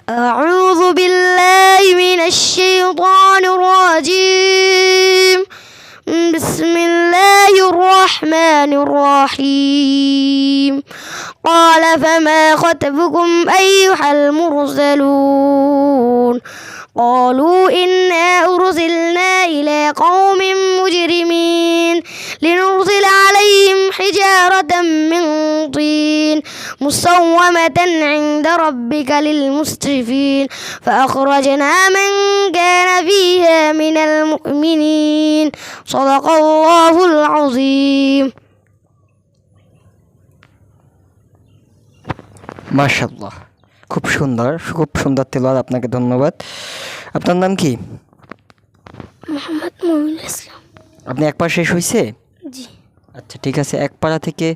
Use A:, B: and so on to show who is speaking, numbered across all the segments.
A: أعوذ بالله من الشيطان الرجيم بسم الله الرحمن الرحيم قال فما خطبكم أيها المرسلون قالوا إنا أرسلنا إلى قوم مجرمين لنرسل عليهم حجارة من طين مسومة عند ربك للمسرفين فأخرجنا من كان فيها من المؤمنين صدق الله العظيم
B: মাশাআল্লাহ, খুব সুন্দর তেলাওয়াত। আপনাকে ধন্যবাদ। আপনার নাম কি?
A: মোহাম্মদ মমিনুল ইসলাম।
B: আপনি এক পারা শেষ হয়েছে?
A: জি।
B: আচ্ছা, ঠিক আছে। এক পারা থেকে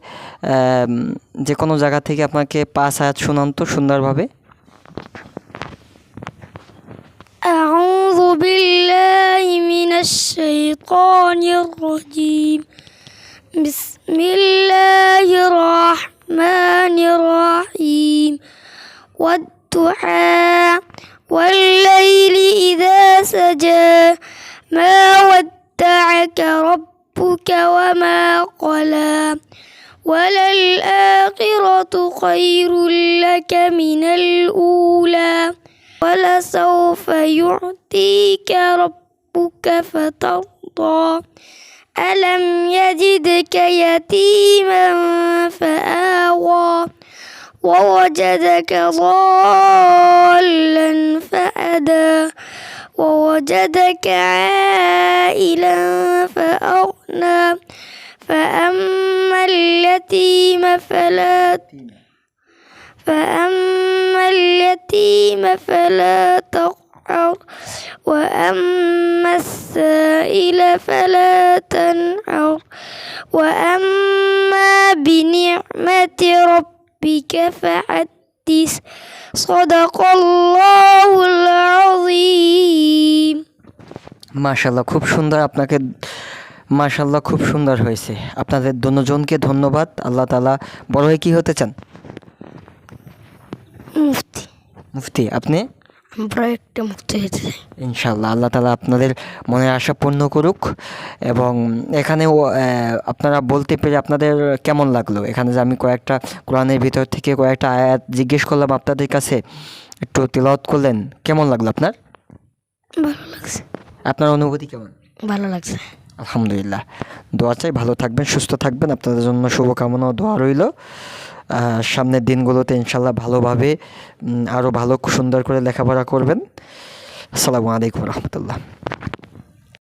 B: যে কোনো জায়গা থেকে আপনাকে 5 আয়াত শোনান তো সুন্দরভাবে।
A: أعوذ بالله من الشيطان الرجيم بسم الله الرحمن الرحيم والضحى والليل إذا سجى ما ودعك ربك وما قلى وللآخرة خير لك من الأولى ولسوف يعطيك ربك فترضى ألم يجدك يتيما فآوى ووجدك ضالا فهدى ووجدك عائلا فأغنى فأما اليتيم فلا تقهر وأما السائل فلا تنهر وأما بنعمة ربك فحدث صدق الله العظيم
B: মাশাআল্লাহ, খুব সুন্দর। আপনাকে মাশাআল্লাহ, খুব সুন্দর হয়েছে। আপনাদের দুজনকে ধন্যবাদ। আল্লাহ তাআলা বড় হয়ে কি হতে চান? মুফতি। আপনি?
A: একটা মুক্তি হয়েছে
B: ইনশাআল্লাহ। আল্লাহ তাআলা আপনাদের মনের আশা পূর্ণ করুক। এবং এখানে আপনারা বলতে পেরে আপনাদের কেমন লাগলো? এখানে যে আমি কয়েকটা কোরআনের ভিতর থেকে কয়েকটা আয়াত জিজ্ঞেস করলাম আপনাদের কাছে, একটু তিলাওয়াত করলেন, কেমন লাগলো আপনার?
A: ভালো লাগছে।
B: আপনার অনুভূতি কেমন?
A: ভালো লাগছে।
B: আলহামদুলিল্লাহ। দোয়া চাই ভালো থাকবেন, সুস্থ থাকবেন। আপনাদের জন্য শুভকামনা ও দোয়া রইল। সামনের দিনগুলোতে ইনশাল্লাহ ভালোভাবে আরও ভালো সুন্দর করে লেখাপড়া করবেন। আসসালামু আলাইকুম রহমতুল্লাহ।